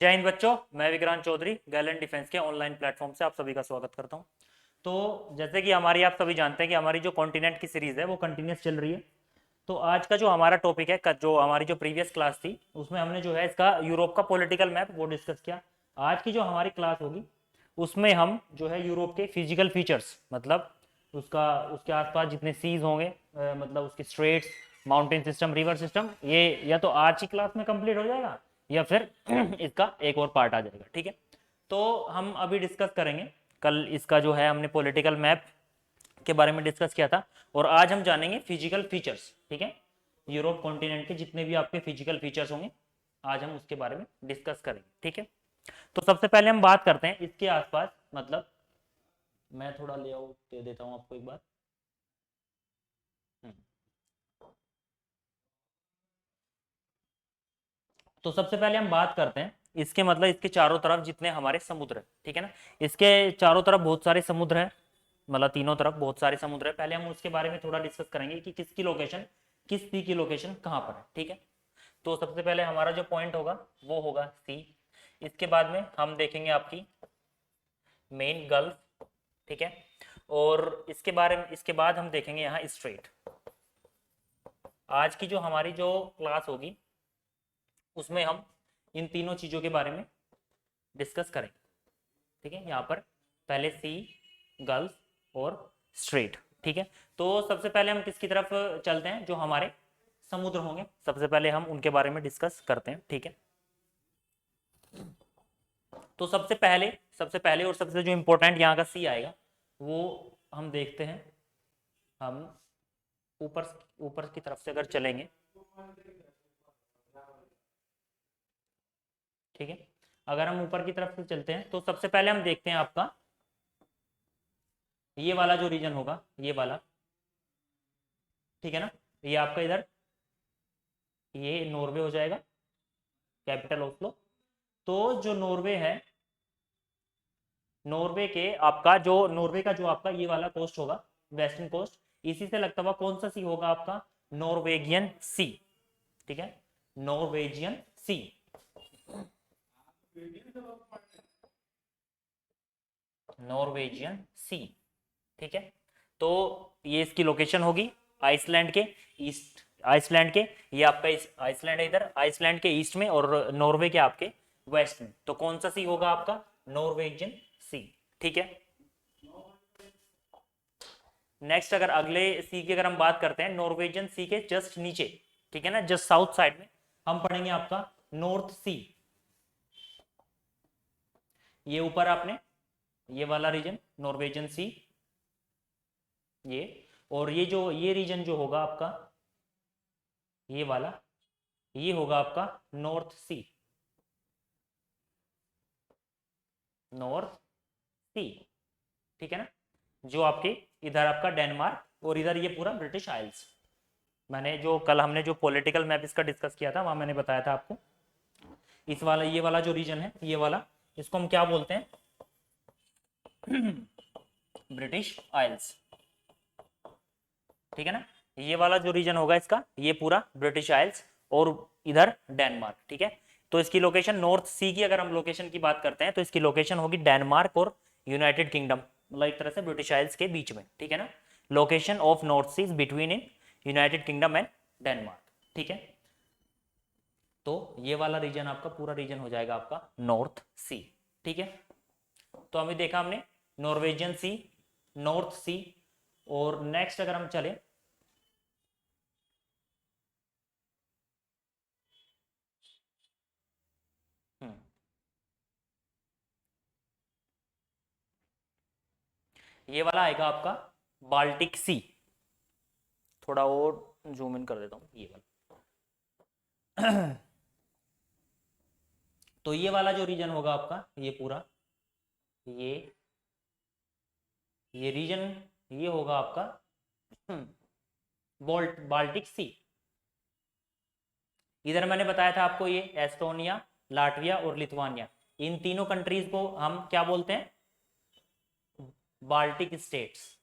जय हिंद बच्चों। मैं विक्रांत चौधरी गैलेंट डिफेंस के ऑनलाइन प्लेटफॉर्म से आप सभी का स्वागत करता हूं। तो जैसे कि हमारी आप सभी जानते हैं कि हमारी जो कॉन्टिनेंट की सीरीज़ है वो कंटिन्यूस चल रही है। तो आज का जो हमारा टॉपिक है जो हमारी जो प्रीवियस क्लास थी उसमें हमने जो है इसका यूरोप का पॉलिटिकल मैप वो डिस्कस किया। आज की जो हमारी क्लास होगी उसमें हम जो है यूरोप के फिजिकल फीचर्स मतलब उसका उसके आसपास जितने सीज होंगे, मतलब उसके straits, mountain system, river system, ये या तो आज की क्लास में कंप्लीट हो जाएगा या फिर इसका एक और पार्ट आ जाएगा। ठीक है, तो हम अभी डिस्कस करेंगे। कल इसका जो है हमने पॉलिटिकल मैप के बारे में डिस्कस किया था और आज हम जानेंगे फिजिकल फीचर्स। ठीक है, यूरोप कॉन्टिनेंट के जितने भी आपके फिजिकल फीचर्स होंगे आज हम उसके बारे में डिस्कस करेंगे। ठीक है, तो सबसे पहले हम बात करते हैं इसके आसपास, मतलब मैं थोड़ा लेआउट दे देता हूं आपको एक बार। हम्म। तो सबसे पहले हम बात करते हैं इसके, मतलब इसके चारों तरफ जितने हमारे समुद्र है, ठीक है ना, इसके चारों तरफ बहुत सारे समुद्र है, मतलब तीनों तरफ बहुत सारे समुद्र है। पहले हम उसके बारे में थोड़ा डिस्कस करेंगे कि किसकी लोकेशन, किस सी की लोकेशन कहाँ पर है। ठीक है, तो सबसे पहले हमारा जो पॉइंट होगा वो होगा सी। इसके बाद में हम देखेंगे आपकी मेन गल्फ। ठीक है, और इसके बारे में इसके बाद हम देखेंगे यहाँ स्ट्रेट। आज की जो हमारी जो क्लास होगी उसमें हम इन तीनों चीज़ों के बारे में डिस्कस करेंगे। ठीक है, यहाँ पर पहले सी, गल्फ और स्ट्रेट। ठीक है, तो सबसे पहले हम किसकी तरफ चलते हैं, जो हमारे समुद्र होंगे सबसे पहले हम उनके बारे में डिस्कस करते हैं। ठीक है, तो सबसे पहले और सबसे जो इंपॉर्टेंट यहाँ का सी आएगा वो हम देखते हैं। हम ऊपर ऊपर की तरफ से अगर चलेंगे, ठीक है, अगर हम ऊपर की तरफ से चलते हैं तो सबसे पहले हम देखते हैं आपका ये वाला जो रीजन होगा, ये वाला, ठीक है ना, ये आपका इधर ये नॉर्वे हो जाएगा, कैपिटल ओस्लो। तो जो नॉर्वे है, नॉर्वे का जो आपका ये वाला कोस्ट होगा, वेस्टर्न कोस्ट, इसी से लगता हुआ कौन सा सी होगा आपका, नॉर्वेगियन सी। ठीक है, नॉर्वेजियन सी, नॉर्वेजियन सी। ठीक है, तो ये इसकी लोकेशन होगी आइसलैंड के ईस्ट, आइसलैंड के, ये आपका आइसलैंड है इधर, आइसलैंड के ईस्ट में, और नॉर्वे के आपके वेस्ट में। तो कौन सा सी होगा आपका, नॉर्वेजियन सी। ठीक है, नेक्स्ट अगर अगले सी की अगर हम बात करते हैं, नॉर्वेजियन सी के जस्ट नीचे, ठीक है ना, जस्ट साउथ साइड में हम पढ़ेंगे आपका नॉर्थ सी। ये ऊपर आपने ये वाला रीजन नॉर्वेजियन सी, ये, और ये जो ये रीजन जो होगा आपका ये वाला, ये होगा आपका नॉर्थ सी, नॉर्थ सी। ठीक है ना, जो आपके इधर आपका डेनमार्क और इधर ये पूरा ब्रिटिश आइल्स। मैंने जो कल हमने जो पॉलिटिकल मैप इसका डिस्कस किया था वहां मैंने बताया था आपको, इस वाला ये वाला जो रीजन है ये वाला, इसको हम क्या बोलते हैं, ब्रिटिश आइल्स। ठीक है ना, ये वाला जो रीजन होगा इसका ये पूरा ब्रिटिश आइल्स और इधर डेनमार्क। ठीक है, तो इसकी लोकेशन नॉर्थ सी की अगर हम लोकेशन की बात करते हैं तो इसकी लोकेशन होगी डेनमार्क और यूनाइटेड किंगडम, मतलब एक तरह से ब्रिटिश आइल्स के बीच में। ठीक है ना, location of North Sea between in United Kingdom and Denmark. ठीक है, तो ये वाला रीजन आपका पूरा रीजन हो जाएगा आपका नॉर्थ सी। ठीक है, तो अभी देखा हमने नॉर्वेजियन सी, नॉर्थ सी, और नेक्स्ट अगर हम चले, हम्म, ये वाला आएगा आपका बाल्टिक सी। थोड़ा और जूम इन कर देता हूँ ये वाला। तो ये वाला जो रीजन होगा आपका ये पूरा, ये ये रीजन ये होगा आपका बाल्टिक सी। इधर मैंने बताया था आपको ये एस्टोनिया, लाटविया और लिथुआनिया, इन तीनों कंट्रीज को हम क्या बोलते हैं, बाल्टिक स्टेट्स,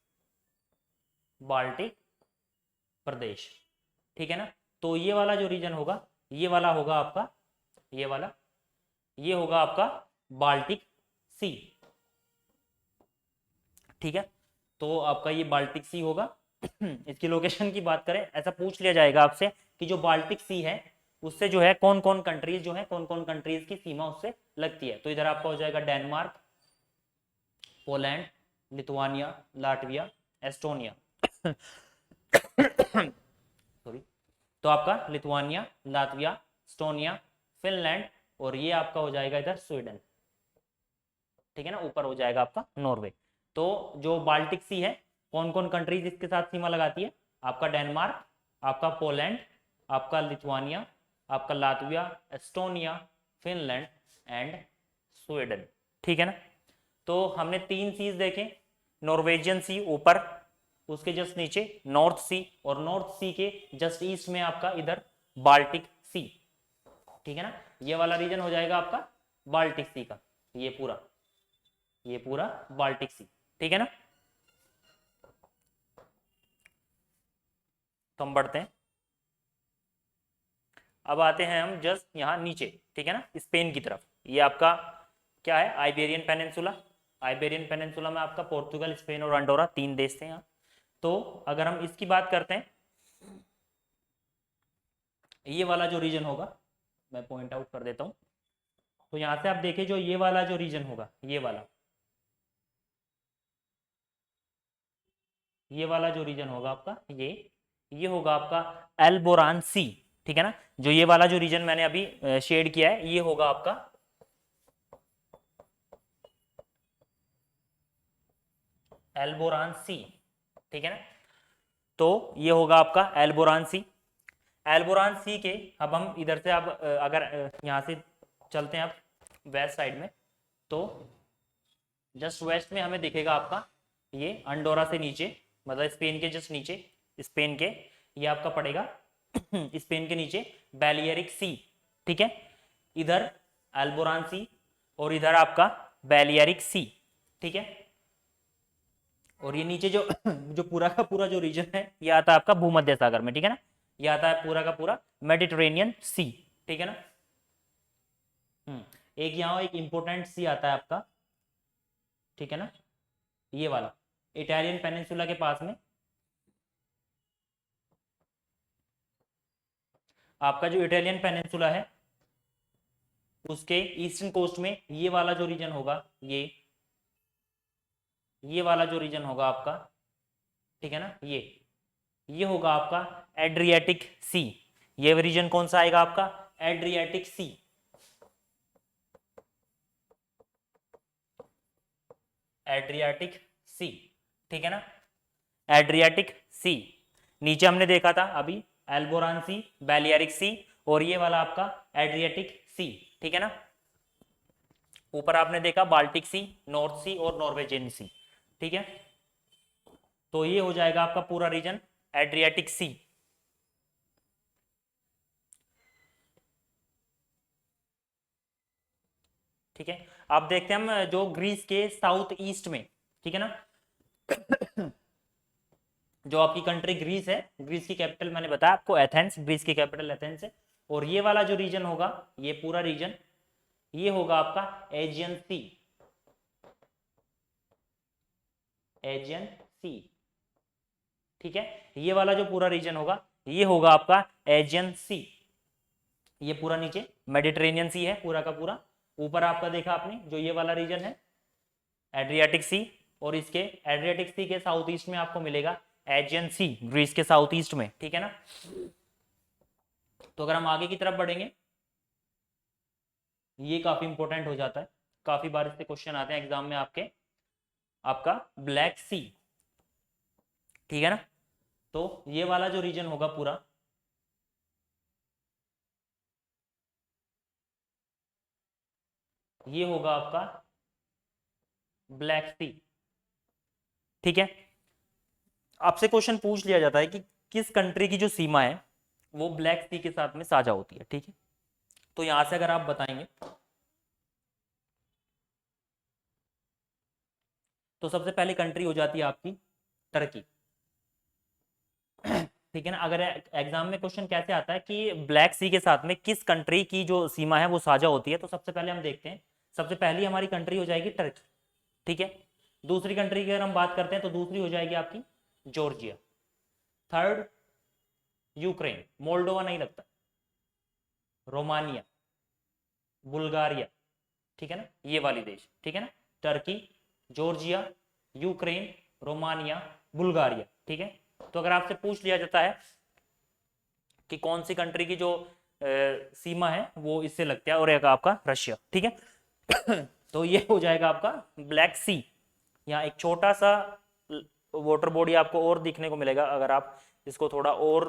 बाल्टिक प्रदेश। ठीक है ना, तो ये वाला जो रीजन होगा ये वाला होगा आपका ये वाला ये होगा आपका बाल्टिक सी। ठीक है, तो आपका ये बाल्टिक सी होगा। इसकी लोकेशन की बात करें, ऐसा पूछ लिया जाएगा आपसे कि जो बाल्टिक सी है उससे जो है कौन कौन कंट्रीज जो है, कौन कौन कंट्रीज की सीमा उससे लगती है। तो इधर आपका हो जाएगा Denmark, Poland, Lithuania, Latvia, Estonia. Sorry. तो आपका लिथुआनिया, लातविया, एस्टोनिया, फिनलैंड, और ये आपका हो जाएगा इधर स्वीडन। ठीक है ना, ऊपर हो जाएगा आपका नॉर्वे। तो जो बाल्टिक सी है, कौन कौन कंट्रीज इसके साथ सीमा लगाती है? आपका डेनमार्क, आपका पोलैंड, आपका लिथुआनिया, आपका Latvia, Estonia, Finland and Sweden. ठीक है ना, तो हमने 3 सीज देखे। नॉर्वेजियन सी ऊपर, उसके जस्ट नीचे नॉर्थ सी, और नॉर्थ सी के जस्ट ईस्ट में आपका इधर बाल्टिक सी। ठीक है ना, ये वाला रीजन हो जाएगा आपका बाल्टिक सी का, ये पूरा बाल्टिक सी। ठीक है ना, तो हम बढ़ते हैं। अब आते हैं हम जस्ट यहाँ नीचे, ठीक है ना, स्पेन की तरफ। ये आपका क्या है? Iberian peninsula. आइबेरियन पेनिनसुला में आपका पोर्तुगल, स्पेन और अंडोरा 3 देश थे यहाँ। तो अगर हम इसकी बात करते हैं, ये वाला जो रीजन होगा, मैं पॉइंट आउट कर देता हूँ। तो यहाँ से आप देखें, जो ये वाला जो रीजन होगा, ये वाला जो रीजन होगा आपका, ये होगा आपका एल्बोरान सी। ठीक है ना, जो ये वाला जो रीजन मैंने अभी शेड किया है, ये होगा आपका एल्बोरान सी। ठीक है ना, तो ये होगा आपका एल्बोरान सी। एल्बोरान सी के, अब हम इधर से, अब अगर यहाँ से चलते हैं अब वेस्ट साइड में, तो जस्ट वेस्ट में हमें दिखेगा आपका ये अंडोरा से नीचे, मतलब स्पेन के जस्ट नीचे, स्पेन के, ये आपका पड़ेगा स्पेन के नीचे बैलियरिक सी। ठीक है, इधर एल्बोरान सी और इधर आपका बैलियरिक सी। ठीक है, और ये नीचे जो जो पूरा का पूरा जो रीजन है, ये आता है आपका भूमध्य सागर में। ठीक है ना, ये आता है पूरा का पूरा मेडिटेरेनियन सी। ठीक है ना, एक यहाँ एक इंपोर्टेंट सी आता है आपका, ठीक है ना, ये वाला इटालियन पेनिनसुला के पास में आपका जो इटालियन पेनिनसुला है, उसके ईस्टर्न कोस्ट में ये वाला जो रीजन होगा, ये वाला जो रीजन होगा आपका, ठीक है ना, ये होगा आपका एड्रियाटिक सी। ये रीजन कौन सा आएगा आपका? एड्रियाटिक सी। एड्रियाटिक सी, ठीक है ना, एड्रियाटिक सी। नीचे हमने देखा था अभी एल्बोरान सी, बैलियरिक सी, और ये वाला आपका एड्रियाटिक सी। ठीक है ना, ऊपर आपने देखा बाल्टिक सी, नॉर्थ सी और नॉर्वेजियन सी। ठीक है, तो ये हो जाएगा आपका पूरा रीजन एड्रियाटिक सी। ठीक है, अब देखते हैं हम जो ग्रीस के साउथ ईस्ट में, ठीक है ना, जो आपकी कंट्री ग्रीस है, ग्रीस की कैपिटल मैंने बताया आपको एथेंस, ग्रीस की कैपिटल एथेंस है। और ये वाला जो रीजन होगा, ये पूरा रीजन, ये होगा आपका एजियन सी। एजियन सी, ठीक है, ये वाला जो पूरा रीजन होगा, ये होगा आपका एजियन सी। ये पूरा नीचे मेडिटेरेनियन सी है पूरा का पूरा। ऊपर आपका देखा आपने जो ये वाला रीजन है एड्रियाटिक सी, और इसके एड्रियाटिक सी के साउथ ईस्ट में आपको मिलेगा एजियन सी, ग्रीस के साउथ ईस्ट में। ठीक है ना, तो अगर हम आगे की तरफ बढ़ेंगे, ये काफी इंपॉर्टेंट हो जाता है, काफी बार इससे क्वेश्चन आते हैं एग्जाम में आपके, आपका ब्लैक सी। ठीक है ना, तो ये वाला जो रीजन होगा पूरा, ये होगा आपका ब्लैक सी। ठीक है, आपसे क्वेश्चन पूछ लिया जाता है कि किस कंट्री की जो सीमा है वो ब्लैक सी के साथ में साझा होती है। ठीक है, तो यहां से अगर आप बताएंगे, तो सबसे पहली कंट्री हो जाती है आपकी टर्की। ठीक है ना। अगर एग्जाम में क्वेश्चन कैसे आता है कि ब्लैक सी के साथ में किस कंट्री की जो सीमा है वो साझा होती है, तो सबसे पहले हम देखते हैं, सबसे पहली हमारी कंट्री हो जाएगी टर्की, ठीक है। दूसरी कंट्री की अगर हम बात करते हैं तो दूसरी हो जाएगी आपकी जॉर्जिया। थर्ड यूक्रेन, मोल्डोवा नहीं लगता, रोमानिया, बुल्गारिया, ठीक है ना, ये वाली देश, ठीक है ना। Turkey, Georgia, Ukraine, Romania, Bulgaria, ठीक है। तो अगर आपसे पूछ लिया जाता है कि कौन सी कंट्री की जो सीमा है वो इससे लगती है, और एक आपका रशिया, ठीक है। तो ये हो जाएगा आपका ब्लैक सी। यहाँ एक छोटा सा वाटर बॉडी आपको और दिखने को मिलेगा अगर आप इसको थोड़ा और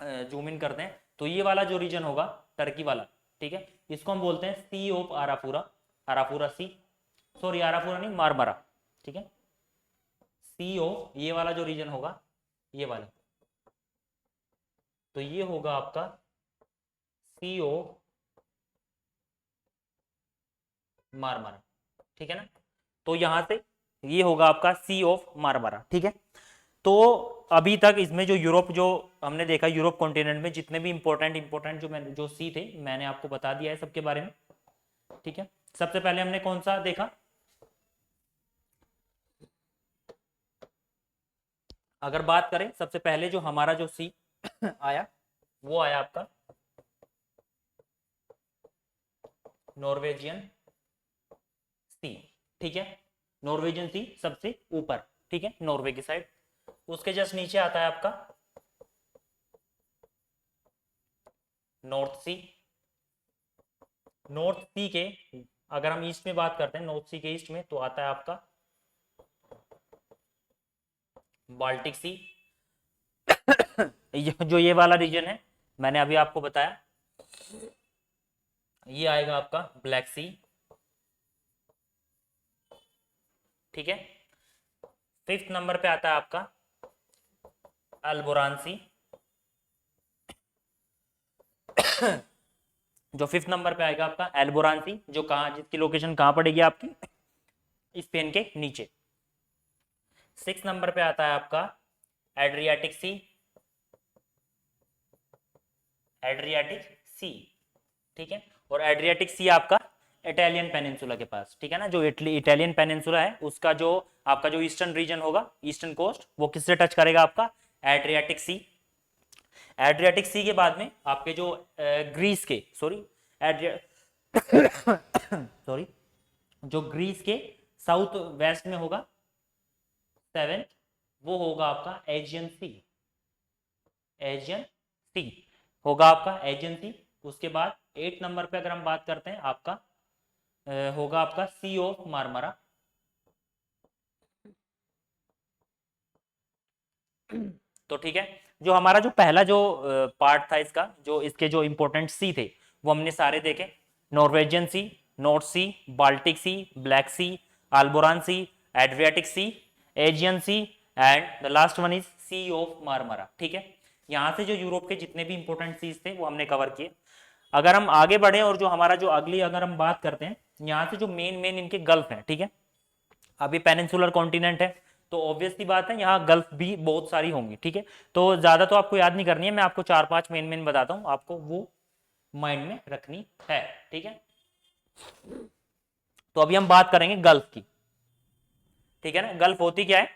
जूम इन करते हैं, तो ये वाला जो रीजन होगा टर्की वाला, ठीक है, इसको हम बोलते हैं सी ऑफ आरापुरा, आरापुरा सी, सॉरी आरापुरा नहीं, मारमारा, ठीक है। सी ऑफ ये वाला जो रीजन होगा ये वाला, तो ये होगा आपका सी ऑफ मारमारा, ठीक है ना। तो यहां से ये होगा आपका सी ऑफ मारमारा, ठीक है। तो अभी तक इसमें जो यूरोप, जो हमने देखा यूरोप कॉन्टिनेंट में जितने भी इंपॉर्टेंट इंपॉर्टेंट जो मैंने जो सी थे मैंने आपको बता दिया है सबके बारे में, ठीक है। सबसे पहले हमने कौन सा देखा, अगर बात करें सबसे पहले जो हमारा जो सी आया वो आया आपका नॉर्वेजियन सी, ठीक है। नॉर्वेजियन सी सबसे ऊपर, ठीक है, नॉर्वे की साइड। उसके जस्ट नीचे आता है आपका नॉर्थ सी। नॉर्थ सी के अगर हम ईस्ट में बात करते हैं, नॉर्थ सी के ईस्ट में तो आता है आपका बाल्टिक सी। जो ये वाला रीजन है मैंने अभी आपको बताया, ये आएगा आपका ब्लैक सी, ठीक है। फिफ्थ नंबर पे आता है आपका अल्बोरान सी। जो फिफ्थ नंबर पे आएगा आपका एल्बोरान सी, जो कहाँ, जिसकी लोकेशन कहाँ पड़ेगी आपकी स्पेन के नीचे। सिक्स नंबर पे आता है आपका एड्रियाटिक सी, एड्रियाटिक सी, ठीक है। और एड्रियाटिक सी आपका इटालियन पेनिनसुला के पास, ठीक है ना। जो इटालियन पेनिनसुला है उसका जो आपका जो ईस्टर्न रीजन होगा, ईस्टर्न कोस्ट, वो किससे टच करेगा आपका एड्रियाटिक सी। एड्रियाटिक सी के बाद में आपके जो ग्रीस के, सॉरी एड्रिया सॉरी जो ग्रीस के साउथ वेस्ट में होगा सेवेंथ, वो होगा आपका एजियन सी, एजियन सी होगा आपका एजियन सी। उसके बाद 8 नंबर पे अगर हम बात करते हैं आपका होगा आपका सी ऑफ मारमारा। तो ठीक है, जो हमारा जो पहला जो पार्ट था इसका, जो इसके जो इंपॉर्टेंट सी थे वो हमने सारे देखे, Norwegian sea, north sea, Baltic sea, black sea, Alboran sea, Adriatic sea, Aegean sea, and the last one is sea of Marmara, ठीक है। यहाँ से जो यूरोप के जितने भी इंपॉर्टेंट सीज थे वो हमने कवर किए। अगर हम आगे बढ़े और जो हमारा जो अगली अगर हम बात करते हैं, यहाँ से जो मेन मेन इनके गल्फ हैं, ठीक है, अभी पेनिनसुलर कॉन्टिनेंट है तो ऑब्वियस सी बात है यहाँ गल्फ भी बहुत सारी होंगी, ठीक है। तो ज्यादा तो आपको याद नहीं करनी है, मैं आपको 4-5 मेन मेन बताता हूँ, आपको वो माइंड में रखनी है, ठीक है। तो अभी हम बात करेंगे गल्फ की, ठीक है ना। गल्फ होती क्या है,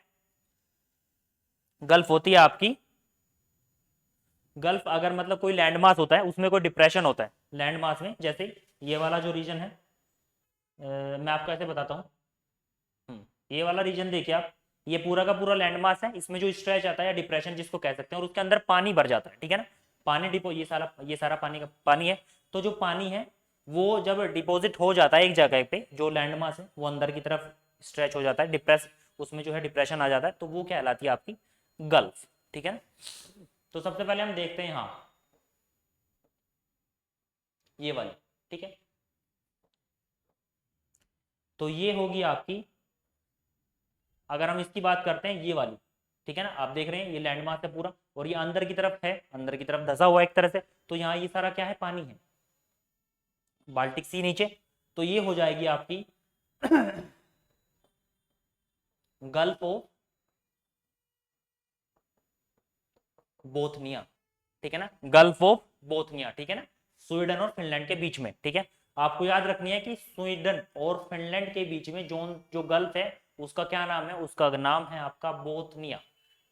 गल्फ होती है आपकी, गल्फ अगर मतलब कोई लैंड मास होता है उसमें कोई डिप्रेशन होता है लैंड मास में, जैसे ये वाला जो रीजन है, मैं आपको ऐसे बताता हूँ, ये वाला रीजन देखिए आप, ये पूरा का पूरा लैंड मास है, इसमें जो स्ट्रेच आता है या डिप्रेशन जिसको कह सकते हैं, और उसके अंदर पानी भर जाता है, ठीक है ना। पानी डिपो ये सारा पानी का पानी है। तो जो पानी है वो जब डिपॉजिट हो जाता है एक जगह पे, जो लैंड मास है वो अंदर की तरफ स्ट्रेच हो जाता है, डिप्रेस उसमें जो है डिप्रेशन आ जाता है, तो वो कहलाती है आपकी गल्फ, ठीक है ना। तो सबसे पहले हम देखते हैं हाँ ये वाली, ठीक है। तो ये होगी आपकी, अगर हम इसकी बात करते हैं ये वाली, ठीक है ना, आप देख रहे हैं ये लैंड मास है पूरा, और ये अंदर की तरफ है, अंदर की तरफ धसा हुआ एक तरह से, तो यहाँ ये सारा क्या है, पानी है, बाल्टिक सी नीचे, तो ये हो जाएगी आपकी गल्फ ऑफ बोथनिया, ठीक है ना, गल्फ ऑफ बोथनिया, ठीक है ना, स्वीडन और फिनलैंड के बीच में, ठीक है। आपको याद रखनी है कि स्वीडन और फिनलैंड के बीच में जो गल्फ है उसका क्या नाम है, उसका नाम है आपका बोथनिया,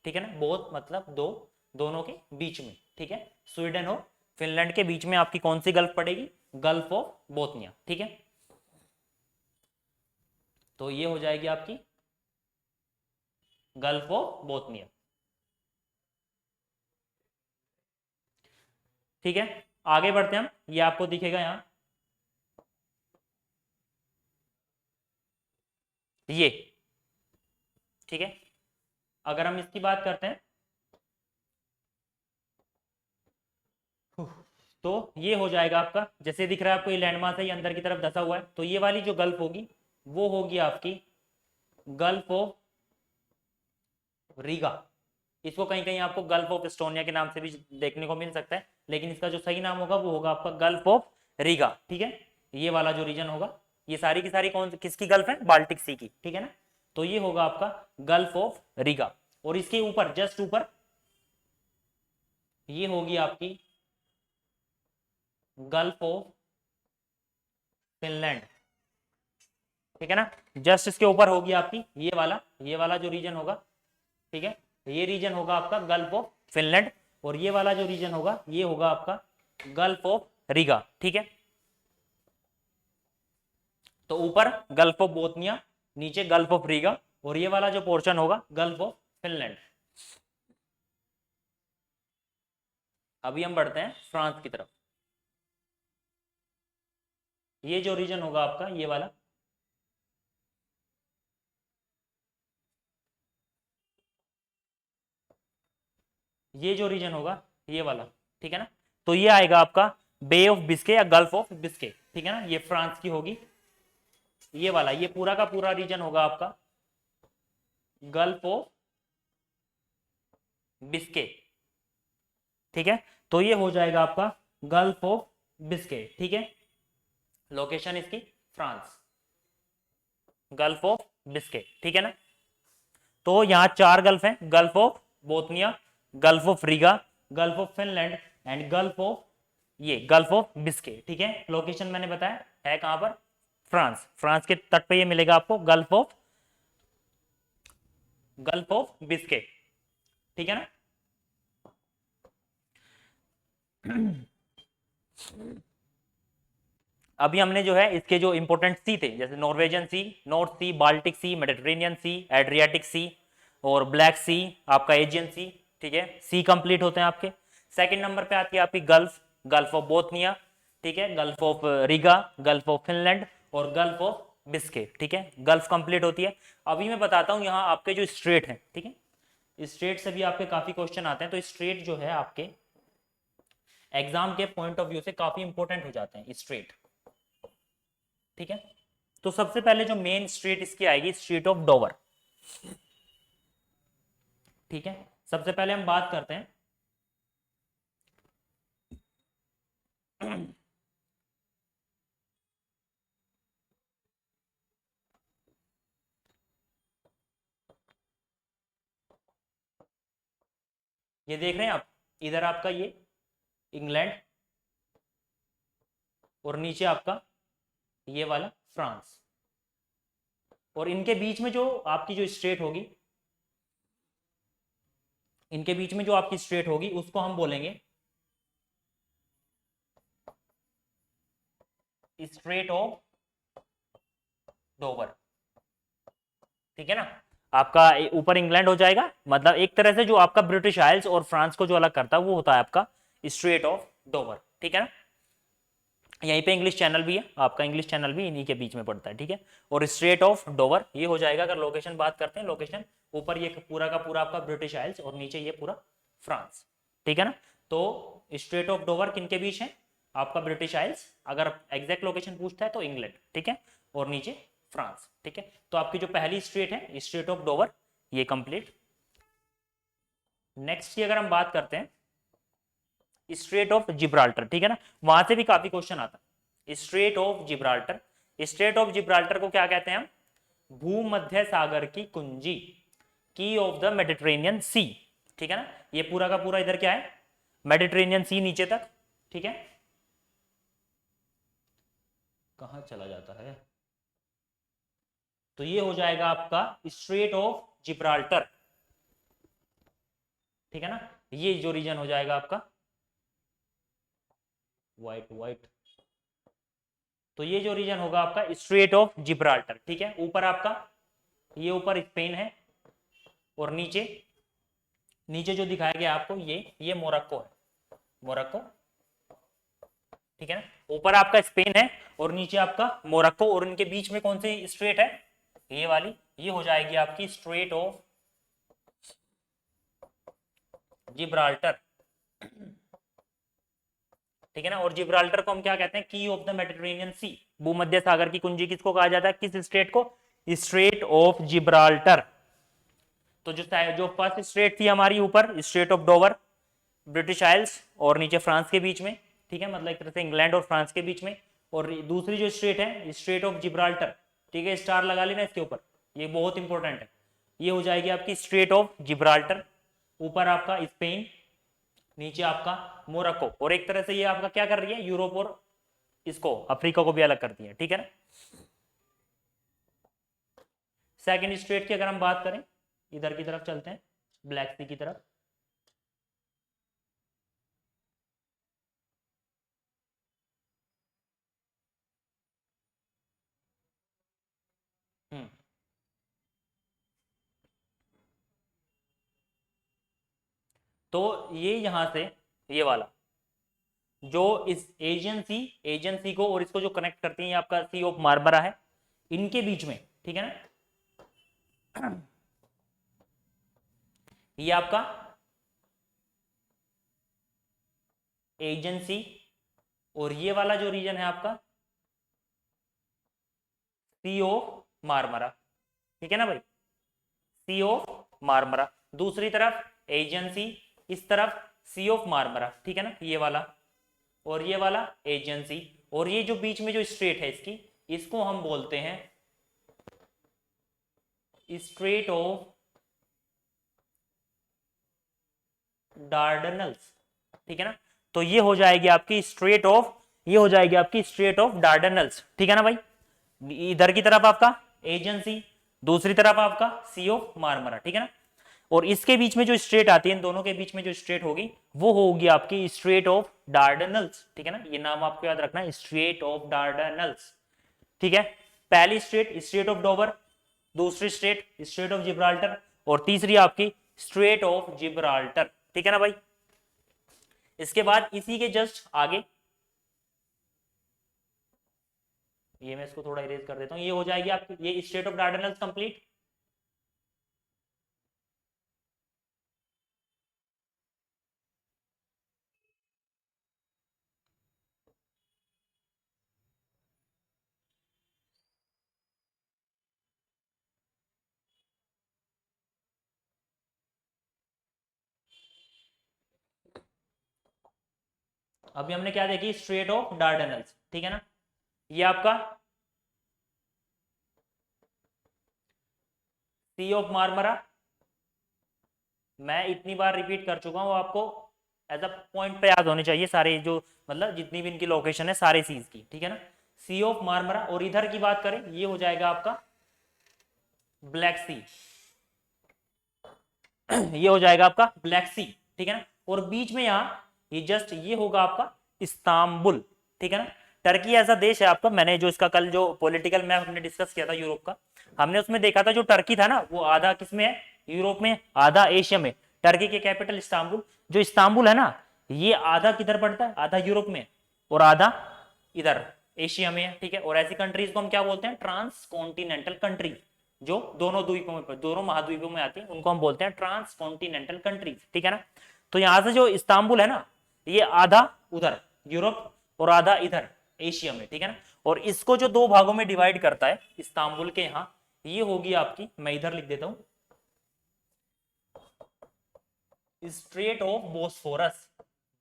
ठीक है ना, बोथ मतलब दो, दोनों के बीच में, ठीक है, स्वीडन और फिनलैंड के बीच में आपकी कौन सी गल्फ पड़ेगी, गल्फ ऑफ बोथनिया, ठीक है। तो ये हो जाएगी आपकी गल्फ ऑफ बोथनिया, ठीक है। आगे बढ़ते हैं हम, ये आपको दिखेगा यहां, ये, ठीक है। अगर हम इसकी बात करते हैं तो ये हो जाएगा आपका, जैसे दिख रहा है आपको ये लैंडमास है, ये अंदर की तरफ धसा हुआ है, तो ये वाली जो गल्फ होगी वो होगी आपकी गल्फ ऑफ रीगा। इसको कहीं कहीं आपको गल्फ ऑफ एस्टोनिया के नाम से भी देखने को मिल सकता है, लेकिन इसका जो सही नाम होगा वो होगा आपका गल्फ ऑफ रीगा, ठीक है। ये वाला जो रीजन होगा, ये सारी की सारी कौन किसकी गल्फ है, बाल्टिक सी की, ठीक है ना। तो ये होगा आपका गल्फ ऑफ रीगा, और इसके ऊपर जस्ट ऊपर ये होगी आपकी गल्फ ऑफ फिनलैंड, ठीक है ना। जस्ट इसके ऊपर होगी आपकी ये वाला जो रीजन होगा, ठीक है, ये रीजन होगा आपका गल्फ ऑफ फिनलैंड, और ये वाला जो रीजन होगा ये होगा आपका गल्फ ऑफ रीगा, ठीक है। तो ऊपर गल्फ ऑफ बोथनिया, नीचे गल्फ ऑफ रीगा, और ये वाला जो पोर्शन होगा गल्फ ऑफ फिनलैंड। अभी हम बढ़ते हैं फ्रांस की तरफ। ये जो रीजन होगा आपका ये वाला, ये जो रीजन होगा ये वाला, ठीक है ना, तो ये आएगा आपका बे ऑफ बिस्के या गल्फ ऑफ बिस्के, ठीक है ना, ये फ्रांस की होगी। ये वाला ये पूरा का पूरा रीजन होगा आपका गल्फ ऑफ बिस्के, ठीक है। तो ये हो जाएगा आपका गल्फ ऑफ बिस्के, ठीक है। लोकेशन इसकी फ्रांस, गल्फ ऑफ बिस्के, ठीक है ना। तो यहां चार गल्फ हैं, gulf of Bothnia, gulf of Riga, gulf of Finland and gulf of ये गल्फ ऑफ बिस्के, ठीक है। लोकेशन मैंने बताया है कहां पर, फ्रांस, फ्रांस के तट पे ये मिलेगा आपको गल्फ ऑफ बिस्के, ठीक है ना। अभी हमने जो है इसके जो इंपोर्टेंट सी थे, जैसे Norwegian sea, north sea, Baltic सी, मेडिटेरेनियन सी, एड्रियाटिक सी और ब्लैक सी, आपका एजियन सी, ठीक है, सी कंप्लीट होते हैं आपके। सेकंड नंबर पे आती है आपकी गल्फ, गल्फ ऑफ बोथनिया, ठीक है, gulf of Riga, gulf of Finland और गल्फ ऑफ बिस्के, ठीक है, गल्फ कंप्लीट होती है। अभी मैं बताता हूँ यहाँ आपके जो स्ट्रेट है, ठीक है, स्ट्रेट से भी आपके काफी क्वेश्चन आते हैं, तो स्ट्रेट जो है आपके एग्जाम के पॉइंट ऑफ व्यू से काफी इंपॉर्टेंट हो जाते हैं स्ट्रेट, ठीक है। तो सबसे पहले जो मेन स्ट्रीट इसकी आएगी स्ट्रीट ऑफ डोवर, ठीक है। सबसे पहले हम बात करते हैं ये देख रहे हैं आप, इधर आपका ये इंग्लैंड और नीचे आपका ये वाला फ्रांस, और इनके बीच में जो आपकी जो स्ट्रेट होगी, इनके बीच में जो आपकी स्ट्रेट होगी उसको हम बोलेंगे स्ट्रेट ऑफ डोवर, ठीक है ना। आपका ऊपर इंग्लैंड हो जाएगा, मतलब एक तरह से जो आपका ब्रिटिश आइल्स और फ्रांस को जो अलग करता है वो होता है आपका स्ट्रेट ऑफ डोवर, ठीक है ना। यहीं पे इंग्लिश चैनल भी है, आपका इंग्लिश चैनल भी इन्हीं के बीच में पड़ता है, ठीक है। और स्ट्रेट ऑफ डोवर ये हो जाएगा, अगर लोकेशन बात करते हैं, लोकेशन ऊपर ये पूरा का पूरा आपका ब्रिटिश आइल्स और नीचे ये पूरा फ्रांस, ठीक है ना। तो स्ट्रेट ऑफ डोवर किन के बीच है, आपका ब्रिटिश आइल्स, अगर एग्जैक्ट लोकेशन पूछता है तो इंग्लैंड, ठीक है, और नीचे फ्रांस, ठीक है। तो आपकी जो पहली स्ट्रेट है स्ट्रेट ऑफ डोवर ये कंप्लीट। नेक्स्ट की अगर हम बात करते हैं स्ट्रेट ऑफ जिब्राल्टर, ठीक है ना, वहां से भी काफी क्वेश्चन आता है। Straight of Gibraltar, straight of Gibraltar को क्या कहते हैं हम, भूमध्य सागर की कुंजी, की ऑफ द मेडिटेरेनियन सी, ठीक है ना। ये पूरा का पूरा इधर क्या है, मेडिटेरेनियन सी नीचे तक, ठीक है। कहां चला जाता है, तो ये हो जाएगा आपका स्ट्रेट ऑफ जिब्राल्टर, ठीक है ना। ये जो रीजन हो जाएगा आपका व्हाइट व्हाइट, तो ये जो रीजन होगा आपका स्ट्रेट ऑफ जिब्राल्टर, ठीक है। ऊपर आपका ये ऊपर स्पेन है, और नीचे नीचे जो दिखाया गया आपको ये मोरक्को है, मोरक्को, ठीक है ना। ऊपर आपका स्पेन है और नीचे आपका मोरक्को, और इनके बीच में कौन सी स्ट्रेट है, ये वाली, ये हो जाएगी आपकी स्ट्रेट ऑफ जिब्राल्टर, ठीक है ना। और जिब्राल्टर को हम क्या कहते हैं, की ऑफ द मेडिटेरेनियन सी, भूमध्य सागर की कुंजी किसको कहा जाता है, किस स्ट्रेट को, स्ट्रेट ऑफ जिब्राल्टर। तो जो फर्स्ट स्ट्रेट थी हमारी ऊपर, straight of Dover, British Isles, और नीचे फ्रांस के बीच में, ठीक है, मतलब एक तरह से इंग्लैंड और फ्रांस के बीच में। और दूसरी जो स्ट्रेट है स्ट्रेट ऑफ जिब्राल्टर, ठीक है, स्टार लगा लेना इसके ऊपर, ये बहुत इंपॉर्टेंट है। ये हो जाएगी आपकी स्ट्रेट ऑफ जिब्राल्टर, ऊपर आपका स्पेन, नीचे आपका मोरक्को, और एक तरह से ये आपका क्या कर रही है, यूरोप और इसको अफ्रीका को भी अलग करती है, ठीक है ना। सेकेंड स्ट्रेट की अगर हम बात करें, इधर की तरफ चलते हैं, ब्लैक सी की तरफ। तो ये यहां से ये वाला जो इस एजेंसी को और इसको जो कनेक्ट करती है, ये आपका सी ऑफ मार्मरा है, इनके बीच में, ठीक है ना। ये आपका एजेंसी, और ये वाला जो रीजन है आपका सी ऑफ मार्मरा, ठीक है ना भाई, सी ऑफ मार्मरा। दूसरी तरफ एजेंसी, इस तरफ सी ऑफ मार्मरा, ठीक है ना, ये वाला और ये वाला एजेंसी, और ये जो बीच में जो स्ट्रेट है इसकी, इसको हम बोलते हैं स्ट्रेट ऑफ डार्डनल्स, ठीक है ना। तो ये हो जाएगी आपकी स्ट्रेट ऑफ, ये हो जाएगी आपकी स्ट्रेट ऑफ डार्डनल्स, ठीक है ना भाई। इधर की तरफ आपका एजेंसी, दूसरी तरफ आपका सी ऑफ मार्मरा, ठीक है ना। और इसके बीच में जो स्ट्रेट आती है, इन दोनों के बीच में जो स्ट्रेट होगी वो होगी आपकी स्ट्रेट ऑफ डार्डनल्स, ठीक है ना। ये नाम आपको याद रखना है, स्ट्रेट ऑफ डार्डनल्स, ठीक है। पहली स्ट्रेट स्ट्रेट ऑफ डोवर, दूसरी स्ट्रेट स्ट्रेट ऑफ जिब्राल्टर, और तीसरी आपकी स्ट्रेट ऑफ जिब्राल्टर, ठीक है ना भाई। इसके बाद इसी के जस्ट आगे, ये मैं इसको थोड़ा इरेज कर देता हूं, ये हो जाएगी आपकी ये स्ट्रेट ऑफ डार्डनल्स कंप्लीट। अभी हमने क्या देखी, स्ट्रेट ऑफ डार्डनल्स, ठीक है ना। ये आपका सी ऑफ मार्मरा, मैं इतनी बार रिपीट कर चुका हूं, आपको एज अ पॉइंट पे याद होने चाहिए सारे, जो मतलब जितनी भी इनकी लोकेशन है सारे सीज की, ठीक है ना। सी ऑफ मार्मरा, और इधर की बात करें ये हो जाएगा आपका ब्लैक सी, ये हो जाएगा आपका ब्लैक सी, ठीक है ना। और बीच में यहाँ ये जस्ट ये होगा आपका इस्तांबुल, ठीक है ना। टर्की ऐसा देश है आपका, मैंने जो इसका कल जो पॉलिटिकल मैप हमने डिस्कस किया था यूरोप का, हमने उसमें देखा था जो टर्की था ना, वो आधा किसमें है, यूरोप में, आधा एशिया में। टर्की के कैपिटल इस्तांबुल, जो इस्तांबुल है ना, ये आधा किधर पड़ता है, आधा यूरोप में और आधा इधर एशिया में है, ठीक है। और ऐसी कंट्रीज को हम क्या बोलते हैं, ट्रांस कॉन्टिनेंटल कंट्रीज, जो दोनों द्वीपों में, दोनों महाद्वीपों में आती है, उनको हम बोलते हैं ट्रांस कॉन्टिनेंटल कंट्रीज, ठीक है ना। तो यहां से जो इस्तांबुल है ना, ये आधा उधर यूरोप और आधा इधर एशिया में, ठीक है ना। और इसको जो दो भागों में डिवाइड करता है इस्तांबुल के यहां, ये होगी आपकी, मैं इधर लिख देता हूं, स्ट्रेट ऑफ बोस्फोरस।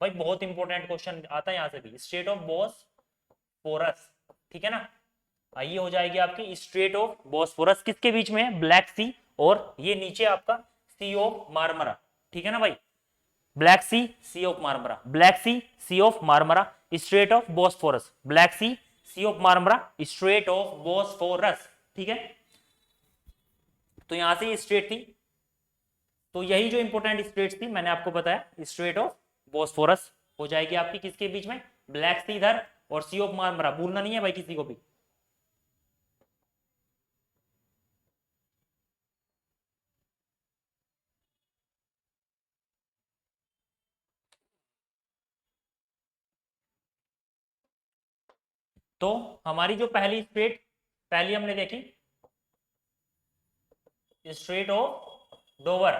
भाई बहुत इंपॉर्टेंट क्वेश्चन आता है यहां से भी, स्ट्रेट ऑफ बोस्फोरस, ठीक है ना। ये हो जाएगी आपकी स्ट्रेट ऑफ बोस्फोरस, किसके बीच में है, ब्लैक सी, और ये नीचे आपका सी ऑफ मार्मरा, ठीक है ना भाई। Black Sea, Sea of Marmara, Black Sea, Sea of Marmara, Strait of Bosphorus, Black Sea, Sea of Marmara, Strait of Bosphorus, ठीक है। तो यहां से ये स्ट्रेट थी, तो यही जो इंपॉर्टेंट स्ट्रेट्स थी मैंने आपको बताया, स्ट्रेट ऑफ बोस्फोरस हो जाएगी आपकी किसके बीच में, ब्लैक सी इधर और सी ऑफ मार्मरा, भूलना नहीं है भाई किसी को भी। तो हमारी जो पहली स्ट्रेट पहली हमने देखी, स्ट्रेट ऑफ डोवर,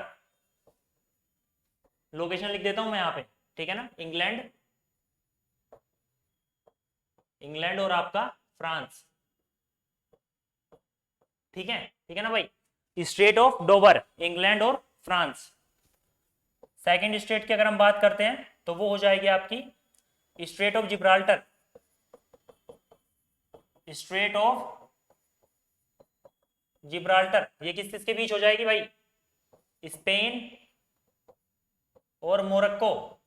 लोकेशन लिख देता हूं मैं यहां पे, ठीक है ना, इंग्लैंड, इंग्लैंड और आपका फ्रांस, ठीक है ना भाई, स्ट्रेट ऑफ डोवर, इंग्लैंड और फ्रांस। सेकंड स्ट्रेट की अगर हम बात करते हैं तो वो हो जाएगी आपकी strait of Gibraltar, straight of Gibraltar, ये किस किस के बीच हो जाएगी भाई, स्पेन और मोरक्को,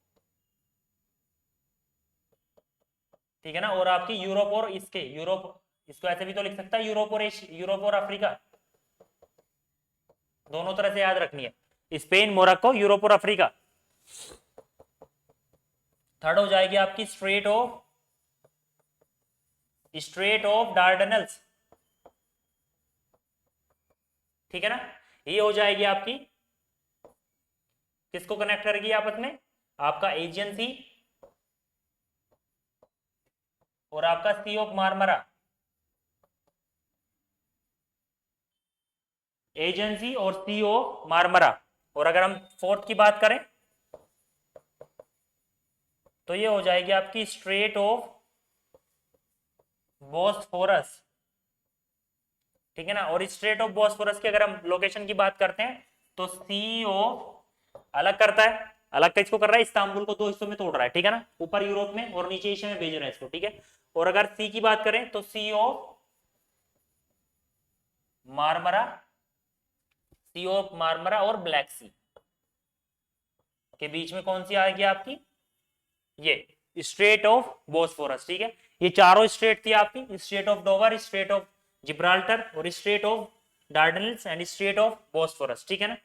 ठीक है ना, और आपकी यूरोप और इसके, यूरोप, इसको ऐसे भी तो लिख सकता है यूरोप और यूरोप और अफ्रीका, दोनों तरह से याद रखनी है, स्पेन, मोरक्को, यूरोप और अफ्रीका। थर्ड हो जाएगी आपकी स्ट्रेट ऑफ डार्डनल्स, ठीक है ना, ये हो जाएगी आपकी, किसको कनेक्ट करेगी आपस में, आपका एजियन सी और आपका सी ऑफ मार्मरा, एजेंसी और सी ऑफ मार्मरा। और अगर हम फोर्थ की बात करें तो ये हो जाएगी आपकी स्ट्रेट ऑफ बोस्फोरस, ठीक है ना। और स्ट्रेट ऑफ बोस्फोरस की अगर हम लोकेशन की बात करते हैं तो सी ऑफ अलग करता है, अलग किसको कर रहा है, इस्तांबुल को दो हिस्सों में तोड़ रहा है, ठीक है ना, ऊपर यूरोप में और नीचे एशिया में भेज रहा है इसको, ठीक है। और अगर सी की बात करें तो सी ऑफ मार्मरा, सी ऑफ मार्मरा और ब्लैक सी के बीच में कौन सी आएगी आपकी, ये स्ट्रेट ऑफ बोस्फोरस, ठीक है। ये चारों स्ट्रेट थी आपकी, strait of Dover, strait of Gibraltar और strait of Dardanelles and strait of Bosphorus, ठीक है ना।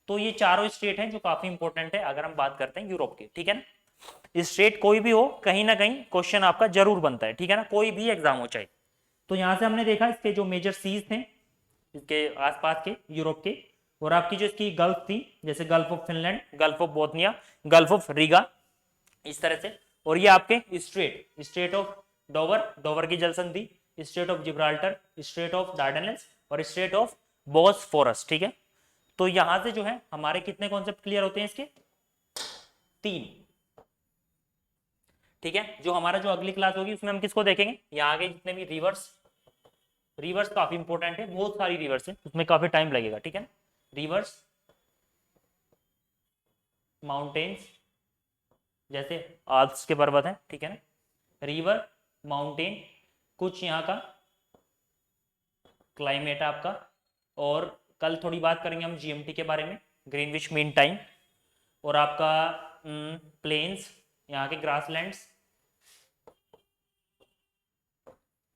तो ये चारों स्ट्रेट हैं जो काफी इंपॉर्टेंट है अगर हम बात करते हैं यूरोप के, ठीक है ना। स्ट्रेट कोई भी हो कहीं ना कहीं क्वेश्चन आपका जरूर बनता है, ठीक है ना, कोई भी एग्जाम हो चाहे। तो यहां से हमने देखा इसके जो मेजर सीज थे इसके आसपास के यूरोप के, और आपकी जो इसकी गल्फ थी जैसे gulf of Finland, gulf of Bothnia, gulf of Riga, इस तरह से। और ये आपके स्ट्रेट ऑफ डोवर, डोवर की जल संधि, straight of Gibraltar, straight of Dardanelles और स्ट्रेट ऑफ बोस्फोरस, ठीक है। तो यहां से जो है हमारे कितने कॉन्सेप्ट क्लियर होते हैं इसके, 3, ठीक है। जो हमारा जो अगली क्लास होगी उसमें हम किसको देखेंगे, यहाँ आगे जितने भी रिवर्स काफी इंपॉर्टेंट है, बहुत सारी रिवर्स है, उसमें काफी टाइम लगेगा, ठीक है ना। रिवर्स, माउंटेन्स जैसे आल्प्स के पर्वत हैं, ठीक है ना, रिवर, माउंटेन, कुछ यहाँ का क्लाइमेट आपका, और कल थोड़ी बात करेंगे हम जीएमटी के बारे में, ग्रीनविच मीन टाइम, और आपका प्लेन्स, यहाँ के ग्रासलैंड्स,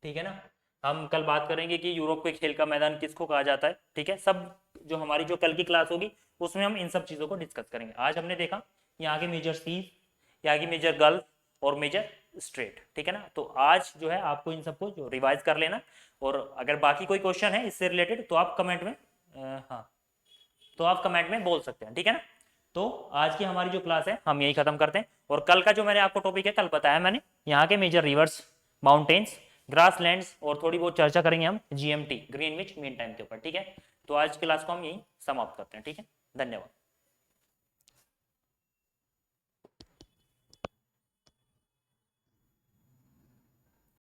ठीक है ना। हम कल बात करेंगे कि यूरोप के खेल का मैदान किसको कहा जाता है, ठीक है। सब जो हमारी जो कल की क्लास होगी उसमें हम इन सब चीज़ों को डिस्कस करेंगे। आज हमने देखा यहाँ के मेजर सीज, यहाँ की मेजर गल्फ और मेजर स्ट्रेट, ठीक है ना। तो आज जो है आपको इन सबको जो रिवाइज कर लेना, और अगर बाकी कोई क्वेश्चन है इससे रिलेटेड तो आप कमेंट में हाँ तो आप कमेंट में बोल सकते हैं, ठीक है ना। तो आज की हमारी जो क्लास है हम यही खत्म करते हैं, और कल का जो मैंने आपको टॉपिक है कल बताया मैंने, यहाँ के मेजर रिवर्स, माउंटेन्स, ग्रासलैंड्स, और थोड़ी बहुत चर्चा करेंगे हम जीएमटी, ग्रीनविच मीन टाइम के ऊपर, ठीक है। तो आज की क्लास को हम यही समाप्त करते हैं, ठीक है। धन्यवाद।